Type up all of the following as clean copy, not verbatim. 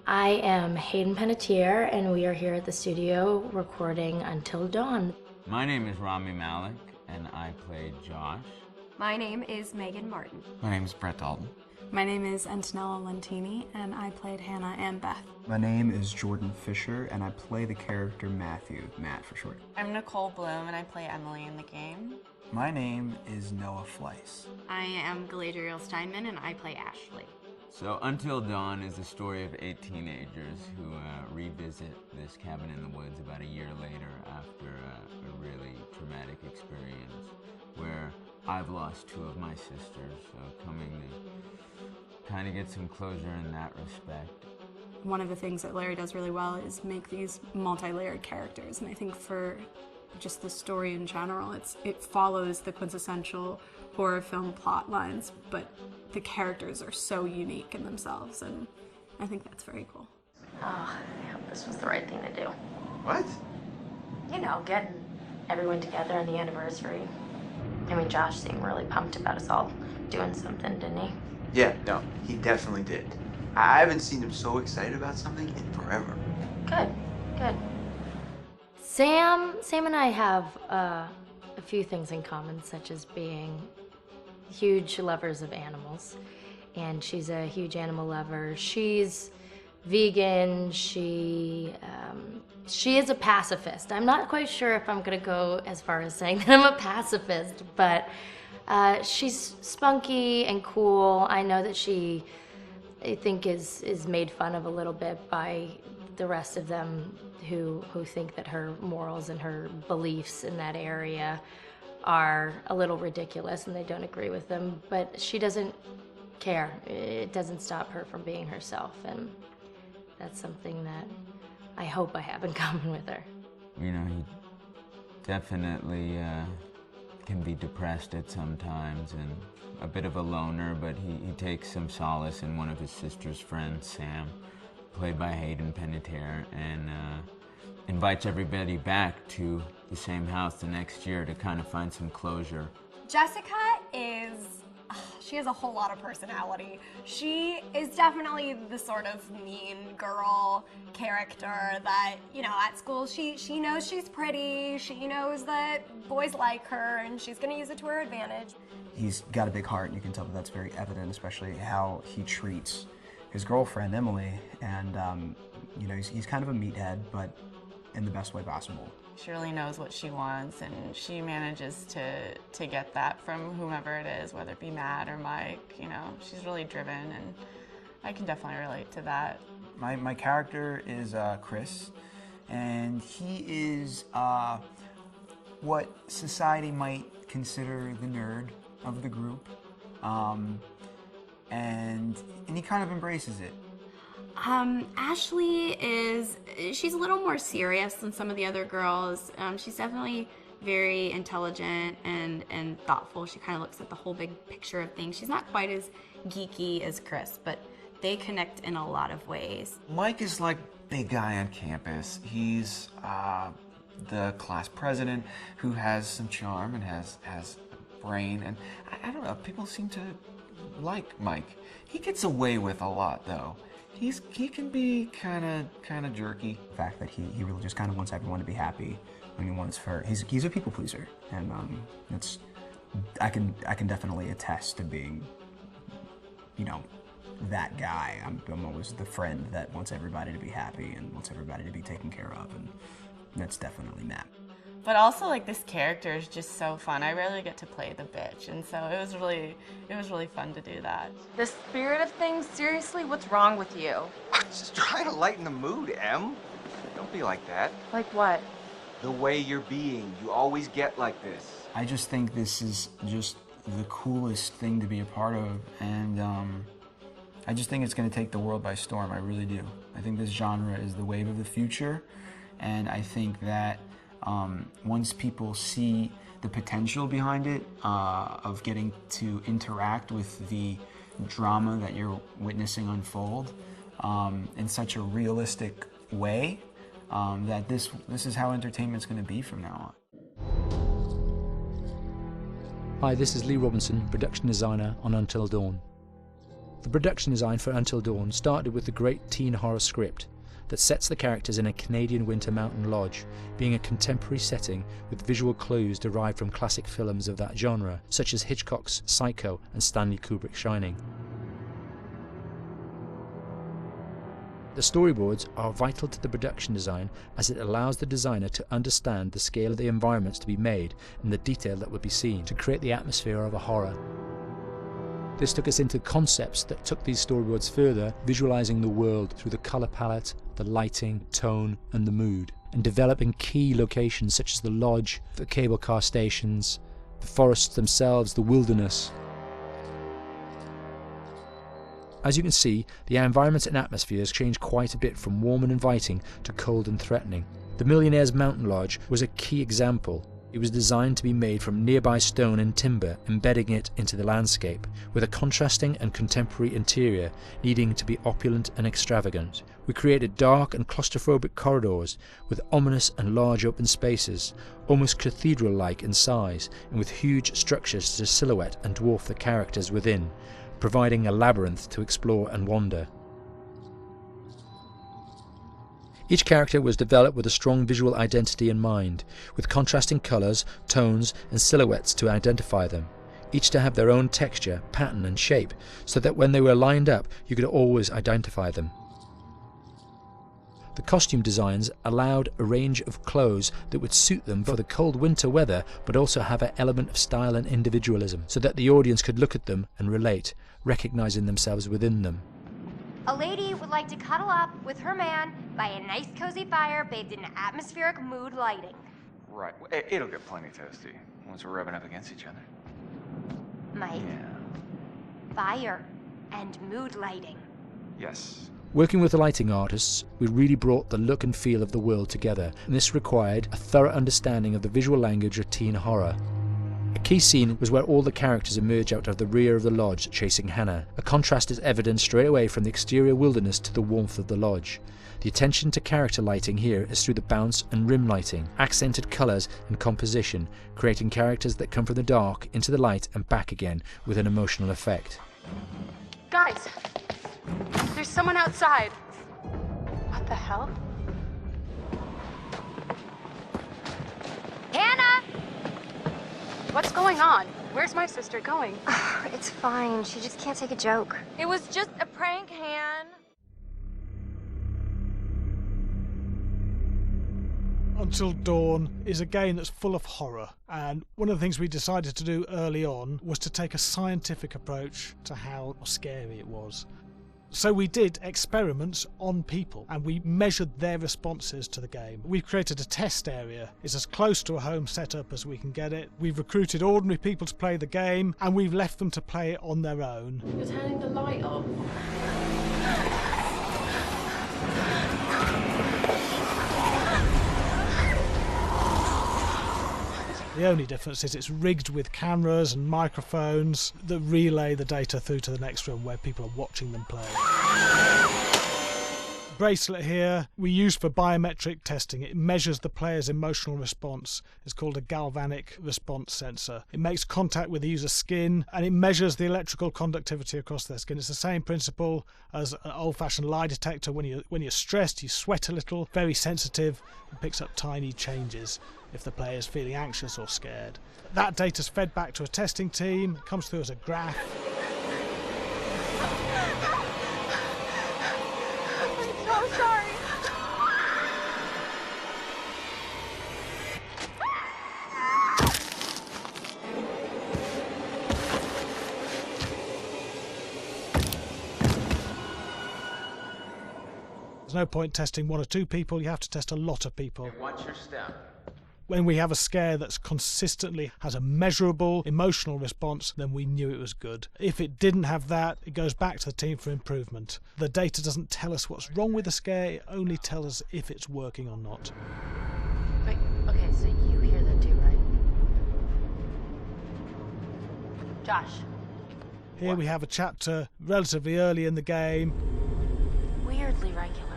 I am Hayden Panettiere, and we are here at the studio recording Until Dawn. My name is Rami Malek, and I play Josh. My name is Megan Martin. My name is Brett Dalton. My name is Antonella Lentini, and I played Hannah and Beth. My name is Jordan Fisher, and I play the character Matthew, Matt for short. I'm Nicole Bloom, and I play Emily in the game. My name is Noah Fleiss. I am Galadriel Steinman, and I play Ashley. So Until Dawn is the story of 8 teenagers who revisit this cabin in the woods about a year later after a really traumatic experience where I've lost 2 of my sisters, so coming to kind of get some closure in that respect. One of the things that Larry does really well is make these multi-layered characters, and I think for just the story in general, it follows the quintessential horror film plot lines, but the characters are so unique in themselves, and I think that's very cool. Oh, I hope this was the right thing to do. What? You know, getting everyone together on the anniversary. I mean, Josh seemed really pumped about us all doing something, didn't he? Yeah, no, he definitely did. I haven't seen him so excited about something in forever. Good, good. Sam and I have a few things in common, such as being huge lovers of animals, and she's a huge animal lover. She's vegan. She is a pacifist. I'm not quite sure if I'm gonna go as far as saying that I'm a pacifist, but she's spunky and cool. I know that she, I think, is made fun of a little bit by the rest of them who think that her morals and her beliefs in that area are a little ridiculous and they don't agree with them, but she doesn't care. It doesn't stop her from being herself, and that's something that I hope I have in common with her. You know, he definitely can be depressed at some times and a bit of a loner, but he takes some solace in one of his sister's friends, Sam, played by Hayden Panettiere, and invites everybody back to the same house the next year to kind of find some closure. Jessica she has a whole lot of personality. She is definitely the sort of mean girl character that, you know, at school she knows she's pretty, she knows that boys like her, and she's gonna use it to her advantage. He's got a big heart, and you can tell that that's very evident, especially how he treats his girlfriend, Emily, and you know, he's kind of a meathead, but in the best way possible. She really knows what she wants, and she manages to get that from whomever it is, whether it be Matt or Mike. You know, she's really driven, and I can definitely relate to that. My character is Chris, and he is what society might consider the nerd of the group, and he kind of embraces it. Ashley she's a little more serious than some of the other girls. She's definitely very intelligent and thoughtful. She kind of looks at the whole big picture of things. She's not quite as geeky as Chris, but they connect in a lot of ways. Mike is like big guy on campus. He's the class president who has some charm and has a brain, and I don't know, people seem to like Mike. He gets away with a lot, though. He can be kind of jerky. The fact that he really just kind of wants everyone to be happy, and he's a people pleaser, and I can definitely attest to being, you know, that guy. I'm always the friend that wants everybody to be happy and wants everybody to be taken care of, and that's definitely Matt. But also, like, this character is just so fun. I rarely get to play the bitch, and so it was really fun to do that. The spirit of things, seriously, what's wrong with you? Just trying to lighten the mood, Em. Don't be like that. Like what? The way you're being. You always get like this. I just think this is just the coolest thing to be a part of, and I just think it's going to take the world by storm. I really do. I think this genre is the wave of the future, and I think that once people see the potential behind it, of getting to interact with the drama that you're witnessing unfold in such a realistic way, that this is how entertainment's going to be from now on. Hi, this is Lee Robinson, production designer on Until Dawn. The production design for Until Dawn started with the great teen horror script that sets the characters in a Canadian winter mountain lodge, being a contemporary setting with visual clues derived from classic films of that genre, such as Hitchcock's Psycho and Stanley Kubrick's Shining. The storyboards are vital to the production design, as it allows the designer to understand the scale of the environments to be made and the detail that would be seen to create the atmosphere of a horror. This took us into concepts that took these storyboards further, visualizing the world through the color palette, the lighting, tone and the mood, and developing key locations such as the lodge, the cable car stations, the forests themselves, the wilderness. As you can see, the environments and atmospheres change quite a bit from warm and inviting to cold and threatening. The Millionaire's Mountain Lodge was a key example. It was designed to be made from nearby stone and timber, embedding it into the landscape, with a contrasting and contemporary interior needing to be opulent and extravagant. We created dark and claustrophobic corridors with ominous and large open spaces, almost cathedral-like in size, and with huge structures to silhouette and dwarf the characters within, providing a labyrinth to explore and wander. Each character was developed with a strong visual identity in mind, with contrasting colours, tones and silhouettes to identify them, each to have their own texture, pattern and shape, so that when they were lined up you could always identify them. The costume designs allowed a range of clothes that would suit them for the cold winter weather, but also have an element of style and individualism, so that the audience could look at them and relate, recognising themselves within them. A lady would like to cuddle up with her man by a nice cozy fire bathed in atmospheric mood lighting. Right. It'll get plenty toasty once we're rubbing up against each other. Mike, Yeah. fire and mood lighting. Yes. Working with the lighting artists, we really brought the look and feel of the world together, and this required a thorough understanding of the visual language of teen horror. A key scene was where all the characters emerge out of the rear of the lodge chasing Hannah. A contrast is evident straight away from the exterior wilderness to the warmth of the lodge. The attention to character lighting here is through the bounce and rim lighting, accented colours and composition, creating characters that come from the dark into the light and back again with an emotional effect. Guys, there's someone outside. What the hell? Hannah! What's going on? Where's my sister going? It's fine. She just can't take a joke. It was just a prank, Han. Until Dawn is a game that's full of horror, and one of the things we decided to do early on was to take a scientific approach to how scary it was. So we did experiments on people and we measured their responses to the game. We've created a test area. It's as close to a home setup as we can get it. We've recruited ordinary people to play the game and we've left them to play it on their own. You're turning the light off. The only difference is it's rigged with cameras and microphones that relay the data through to the next room where people are watching them play. Bracelet here we use for biometric testing. It measures the player's emotional response. It's called a galvanic response sensor. It makes contact with the user's skin and it measures the electrical conductivity across their skin. It's the same principle as an old-fashioned lie detector. When you're stressed, you sweat a little, very sensitive, and picks up tiny changes if the player is feeling anxious or scared. That data's fed back to a testing team, comes through as a graph. I'm so sorry. There's no point testing one or two people, you have to test a lot of people. Watch your step. When we have a scare that's consistently has a measurable emotional response, then we knew it was good. If it didn't have that, it goes back to the team for improvement. The data doesn't tell us what's wrong with the scare, it only tells us if it's working or not. Wait, okay, so you hear that too, right? Josh. Here we have a chapter relatively early in the game. Weirdly regular.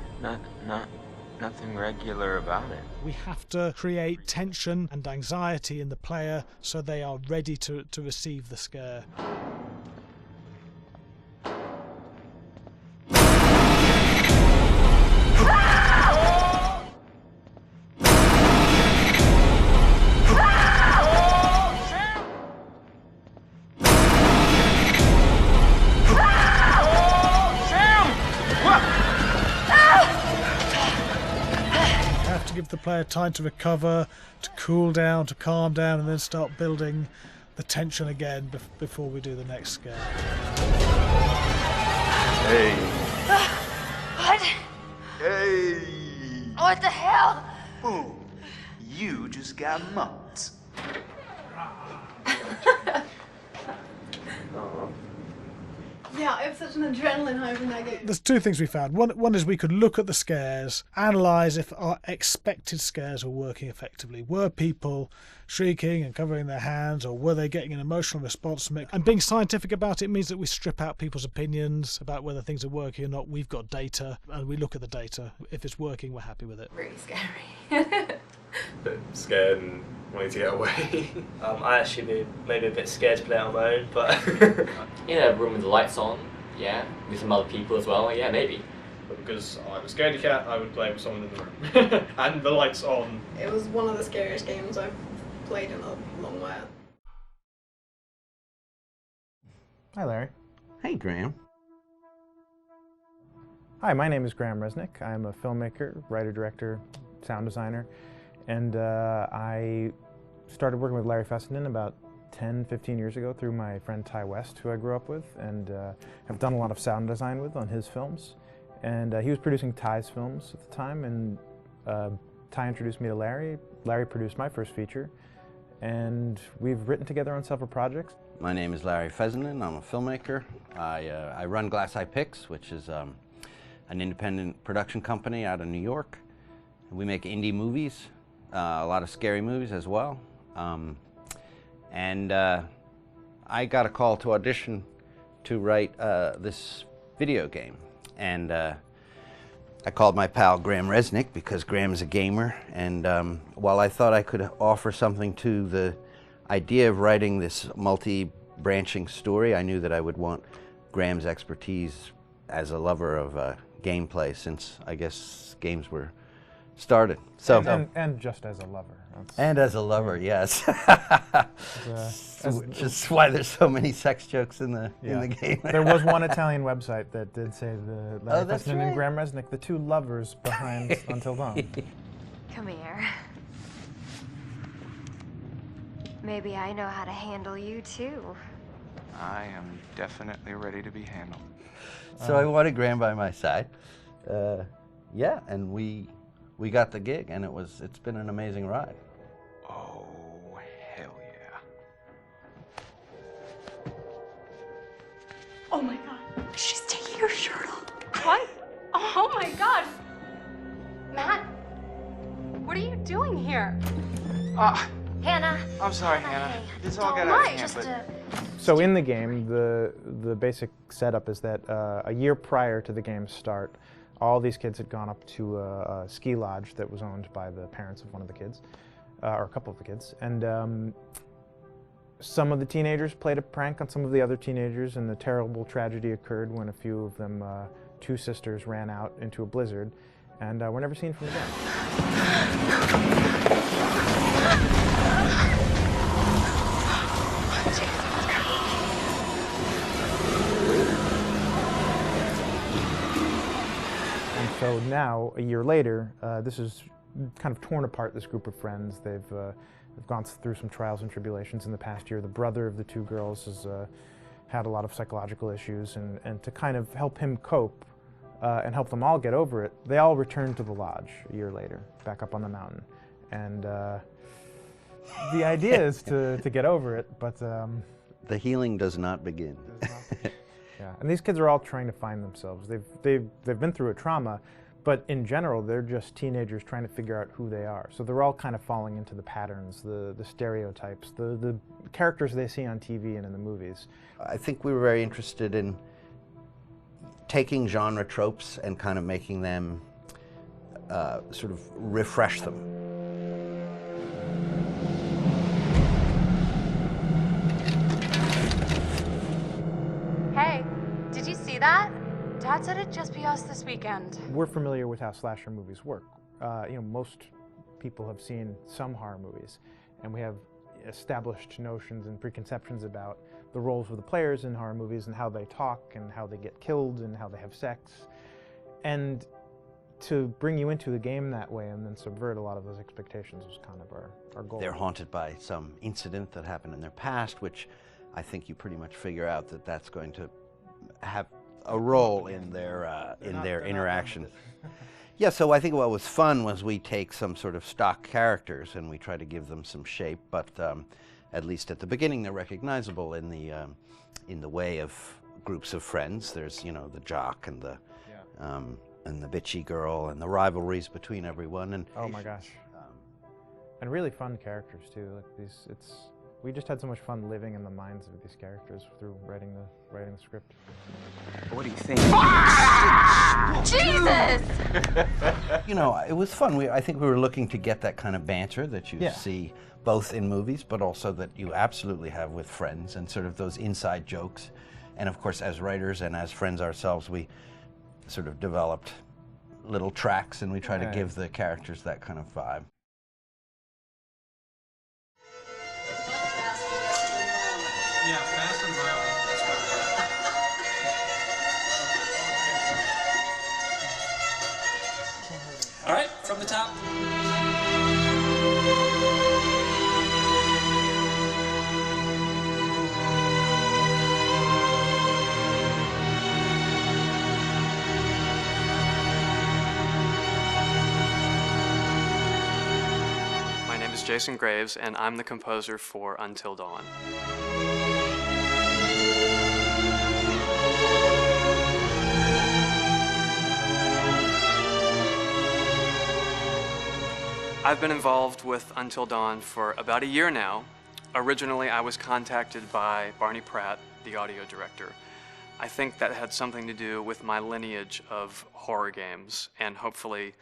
Nothing regular about it. We have to create tension and anxiety in the player so they are ready to receive the scare. give the player time to recover, to cool down, to calm down, and then start building the tension again before we do the next scare. Hey. What? Hey. What the hell? Boom. You just got mugged. Yeah, I have such an adrenaline high from that game. There's two things we found. One is we could look at the scares, analyse if our expected scares were working effectively. Were people shrieking and covering their hands, or were they getting an emotional response from it? And being scientific about it means that we strip out people's opinions about whether things are working or not. We've got data, and we look at the data. If it's working, we're happy with it. Really scary. Bit scared and wanting to get away. I actually be maybe a bit scared to play on my own, but in a room with the lights on, yeah, with some other people as well, yeah, maybe. But because I'm a scaredy cat, I would play with someone in the room. And the lights on. It was one of the scariest games I've played in a long while. Hi, Larry. Hey, Graham. Hi, my name is Graham Resnick. I'm a filmmaker, writer, director, sound designer, and I started working with Larry Fessenden about 10, 15 years ago through my friend Ty West, who I grew up with, and have done a lot of sound design with on his films. And he was producing Ty's films at the time, and Ty introduced me to Larry. Larry produced my first feature, and we've written together on several projects. My name is Larry Fessenden. I'm a filmmaker. I run Glass Eye Pix, which is an independent production company out of New York. We make indie movies, a lot of scary movies as well. And I got a call to audition to write this video game. And I called my pal Graham Resnick because Graham is a gamer. And while I thought I could offer something to the idea of writing this multi-branching story, I knew that I would want Graham's expertise as a lover of gameplay, since I guess games were started. So and just as a lover. And as a lover, yes. Which is why there's so many sex jokes in the game. There was one Italian website that did say the Larry that's Fessenden and right. Graham Resnick, the two lovers behind Until Dawn. Come here. Maybe I know how to handle you too. I am definitely ready to be handled. So I wanted Graham by my side. Yeah, and we got the gig, and it's been an amazing ride. Oh, hell yeah. Oh my god, she's taking her shirt off. What? Oh my god. Matt, what are you doing here? Hannah. I'm sorry, Hannah. This all got Don't out of mind, hand, just but... So in the game, the basic setup is that a year prior to the game's start, all these kids had gone up to a ski lodge that was owned by the parents of one of the kids, or a couple of the kids, and some of the teenagers played a prank on some of the other teenagers, and the terrible tragedy occurred when a few of them, two sisters, ran out into a blizzard, and were never seen from again. So now, a year later, this is kind of torn apart, this group of friends. They've gone through some trials and tribulations in the past year. The brother of the two girls has had a lot of psychological issues, and to kind of help him cope and help them all get over it, they all returned to the lodge a year later, back up on the mountain. And the idea is to get over it, but... the healing does not begin. Yeah, and these kids are all trying to find themselves. They've been through a trauma, but in general, they're just teenagers trying to figure out who they are. So they're all kind of falling into the patterns, the stereotypes, the characters they see on TV and in the movies. I think we were very interested in taking genre tropes and kind of making them sort of refresh them. Hey, did you see that? Dad said it'd just be us this weekend. We're familiar with how slasher movies work. Most people have seen some horror movies, and we have established notions and preconceptions about the roles of the players in horror movies and how they talk and how they get killed and how they have sex. And to bring you into the game that way and then subvert a lot of those expectations was kind of our goal. They're haunted by some incident that happened in their past, which I think you pretty much figure out that that's going to have a role in their interaction. Yeah, so I think what was fun was we take some sort of stock characters and we try to give them some shape, but at least at the beginning they're recognizable in the way of groups of friends. There's, you know, the jock and the bitchy girl and the rivalries between everyone. And oh my gosh, and really fun characters too. Like we just had so much fun living in the minds of these characters through writing the script. What do you think? Jesus! You know, it was fun. I think we were looking to get that kind of banter that you Yeah. see both in movies, but also that you absolutely have with friends, and sort of those inside jokes. And of course, as writers and as friends ourselves, we sort of developed little tracks, and we try to give the characters that kind of vibe. Yeah, fast and violent. All right, from the top. My name is Jason Graves, and I'm the composer for Until Dawn. I've been involved with Until Dawn for about a year now. Originally, I was contacted by Barney Pratt, the audio director. I think that had something to do with my lineage of horror games, and hopefully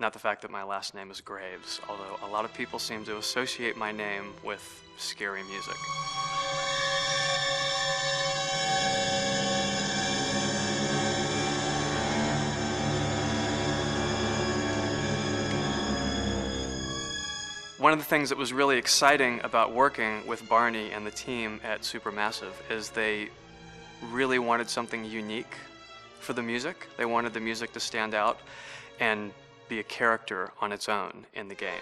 not the fact that my last name is Graves, although a lot of people seem to associate my name with scary music. One of the things that was really exciting about working with Barney and the team at Supermassive is they really wanted something unique for the music. They wanted the music to stand out and be a character on its own in the game.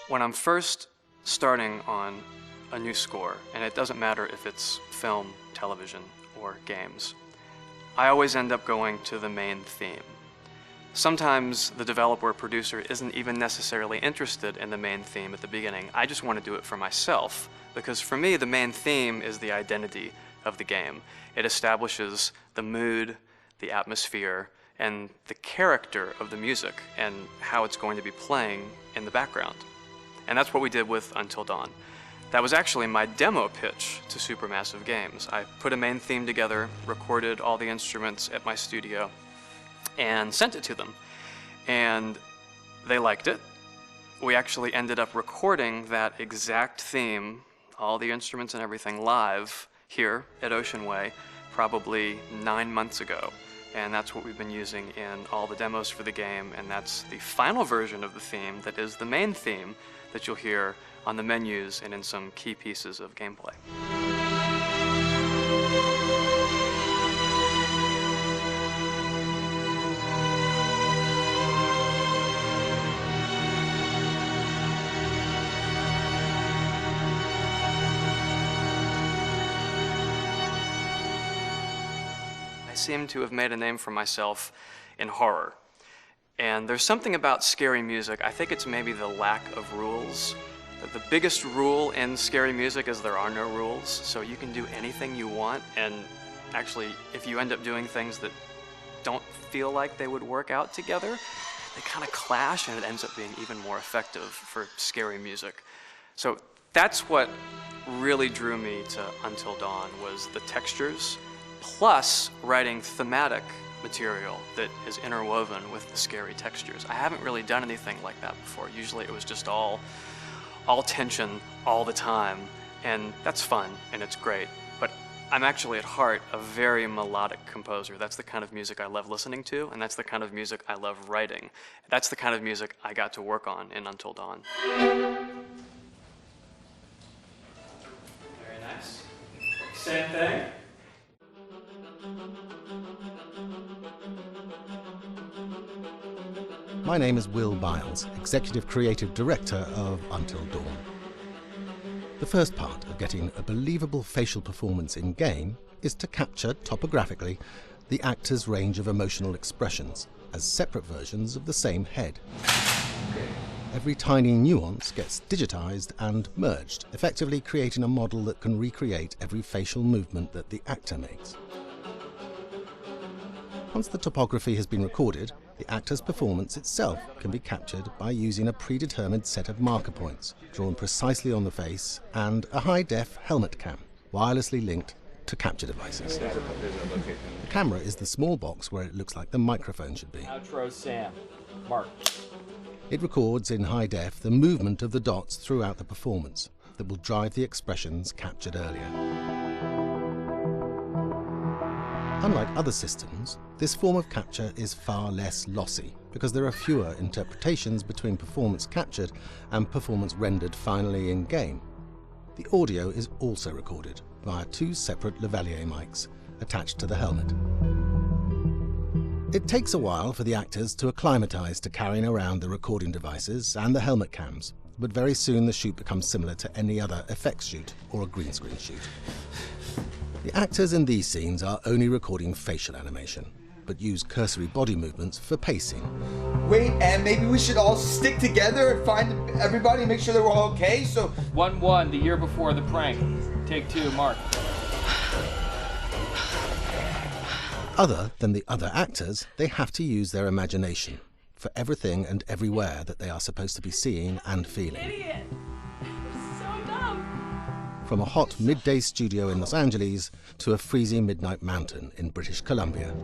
When I'm first starting on a new score, and it doesn't matter if it's film, television, or games, I always end up going to the main theme. Sometimes the developer or producer isn't even necessarily interested in the main theme at the beginning. I just want to do it for myself, because for me, the main theme is the identity of the game. It establishes the mood, the atmosphere, and the character of the music, and how it's going to be playing in the background. And that's what we did with Until Dawn. That was actually my demo pitch to Supermassive Games. I put a main theme together, recorded all the instruments at my studio, and sent it to them. And they liked it. We actually ended up recording that exact theme, all the instruments and everything, live here at Ocean Way, probably 9 months ago. And that's what we've been using in all the demos for the game, and that's the final version of the theme that is the main theme that you'll hear on the menus and in some key pieces of gameplay. I seem to have made a name for myself in horror. And there's something about scary music, I think it's maybe the lack of rules. The biggest rule in scary music is there are no rules, so you can do anything you want, and actually, if you end up doing things that don't feel like they would work out together, they kind of clash, and it ends up being even more effective for scary music. So that's what really drew me to Until Dawn, was the textures, plus writing thematic material that is interwoven with the scary textures. I haven't really done anything like that before. Usually it was just all tension all the time, and that's fun and it's great. But I'm actually at heart a very melodic composer. That's the kind of music I love listening to, and that's the kind of music I love writing. That's the kind of music I got to work on in Until Dawn. Very nice. Same thing. My name is Will Biles, Executive Creative Director of Until Dawn. The first part of getting a believable facial performance in-game is to capture, topographically, the actor's range of emotional expressions as separate versions of the same head. Every tiny nuance gets digitized and merged, effectively creating a model that can recreate every facial movement that the actor makes. Once the topography has been recorded, the actor's performance itself can be captured by using a predetermined set of marker points drawn precisely on the face and a high-def helmet cam, wirelessly linked to capture devices. The camera is the small box where it looks like the microphone should be. Outro Sam. Mark. It records in high def the movement of the dots throughout the performance that will drive the expressions captured earlier. Unlike other systems, this form of capture is far less lossy because there are fewer interpretations between performance captured and performance rendered finally in-game. The audio is also recorded via two separate lavalier mics attached to the helmet. It takes a while for the actors to acclimatise to carrying around the recording devices and the helmet cams, but very soon the shoot becomes similar to any other effects shoot or a green screen shoot. The actors in these scenes are only recording facial animation, but use cursory body movements for pacing. Wait, and maybe we should all stick together and find everybody and make sure they're all okay, so... 1-1, the year before the prank. Take 2, Mark. Other than the other actors, they have to use their imagination for everything and everywhere that they are supposed to be seeing and feeling. Idiot! So dumb! From a hot midday studio in Los Angeles to a freezing midnight mountain in British Columbia.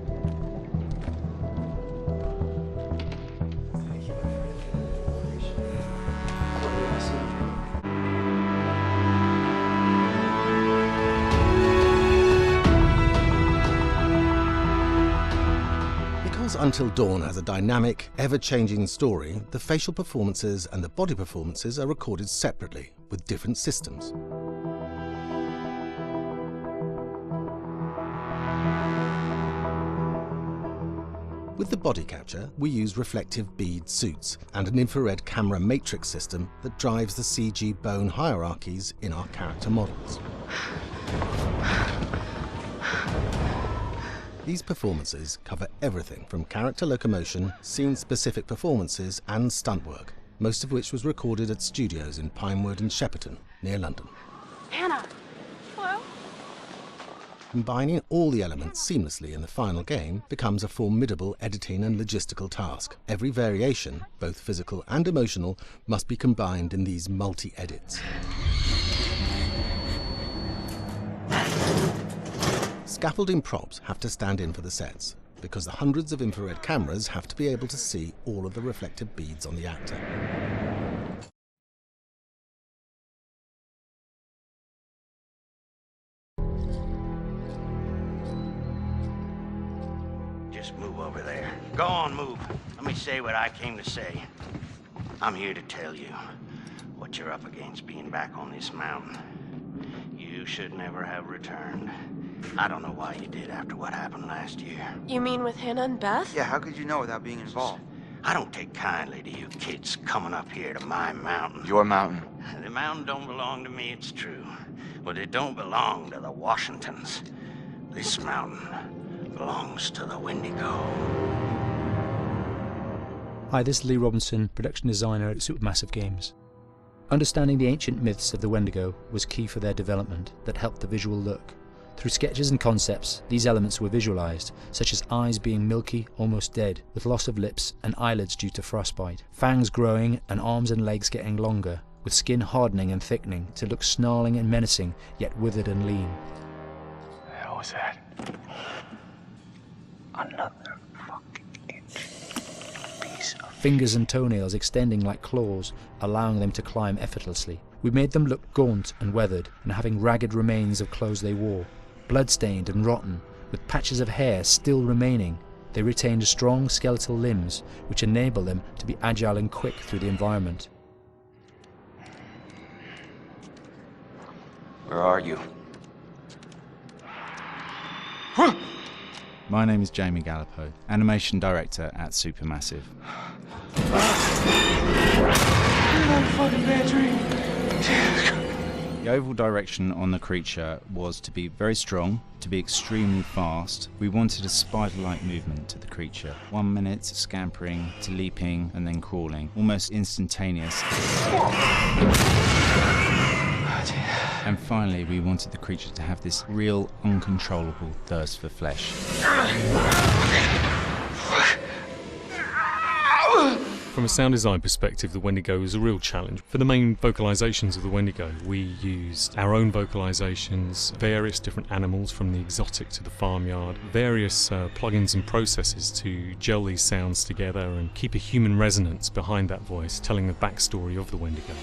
Because Until Dawn has a dynamic, ever-changing story, the facial performances and the body performances are recorded separately with different systems. With the body capture, we use reflective bead suits and an infrared camera matrix system that drives the CG bone hierarchies in our character models. These performances cover everything from character locomotion, scene-specific performances and stunt work, most of which was recorded at studios in Pinewood and Shepperton, near London. Hannah! Hello? Combining all the elements seamlessly in the final game becomes a formidable editing and logistical task. Every variation, both physical and emotional, must be combined in these multi-edits. Scaffolding props have to stand in for the sets, because the hundreds of infrared cameras have to be able to see all of the reflective beads on the actor. Just move over there. Go on, move. Let me say what I came to say. I'm here to tell you what you're up against being back on this mountain. You should never have returned. I don't know why you did after what happened last year. You mean with Hannah and Beth? Yeah, how could you know without being involved? I don't take kindly to you kids coming up here to my mountain. Your mountain. The mountain don't belong to me, it's true. But it don't belong to the Washingtons. This mountain belongs to the Wendigo. Hi, this is Lee Robinson, production designer at Supermassive Games. Understanding the ancient myths of the Wendigo was key for their development that helped the visual look. Through sketches and concepts, these elements were visualized, such as eyes being milky, almost dead, with loss of lips and eyelids due to frostbite, fangs growing and arms and legs getting longer, with skin hardening and thickening to look snarling and menacing, yet withered and lean. The hell was that? Another Fingers and toenails extending like claws, allowing them to climb effortlessly. We made them look gaunt and weathered, and having ragged remains of clothes they wore. Bloodstained and rotten, with patches of hair still remaining, they retained strong skeletal limbs which enable them to be agile and quick through the environment. Where are you? My name is Jamie Gallipo, Animation Director at Supermassive. The overall direction on the creature was to be very strong, to be extremely fast. We wanted a spider-like movement to the creature. 1 minute scampering to leaping and then crawling, almost instantaneous. And finally, we wanted the creature to have this real, uncontrollable thirst for flesh. From a sound design perspective, the Wendigo is a real challenge. For the main vocalisations of the Wendigo, we used our own vocalisations, various different animals from the exotic to the farmyard, various plugins and processes to gel these sounds together and keep a human resonance behind that voice, telling the backstory of the Wendigo.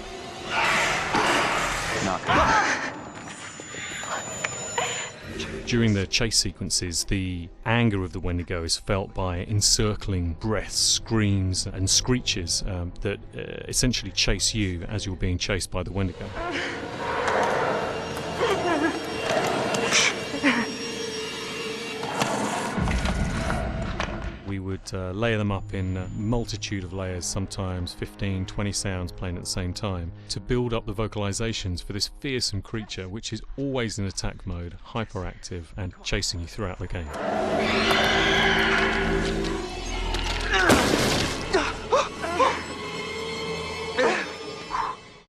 During the chase sequences, the anger of the Wendigo is felt by encircling breaths, screams and screeches that essentially chase you as you're being chased by the Wendigo. We would layer them up in a multitude of layers, sometimes 15, 20 sounds playing at the same time, to build up the vocalizations for this fearsome creature which is always in attack mode, hyperactive and chasing you throughout the game.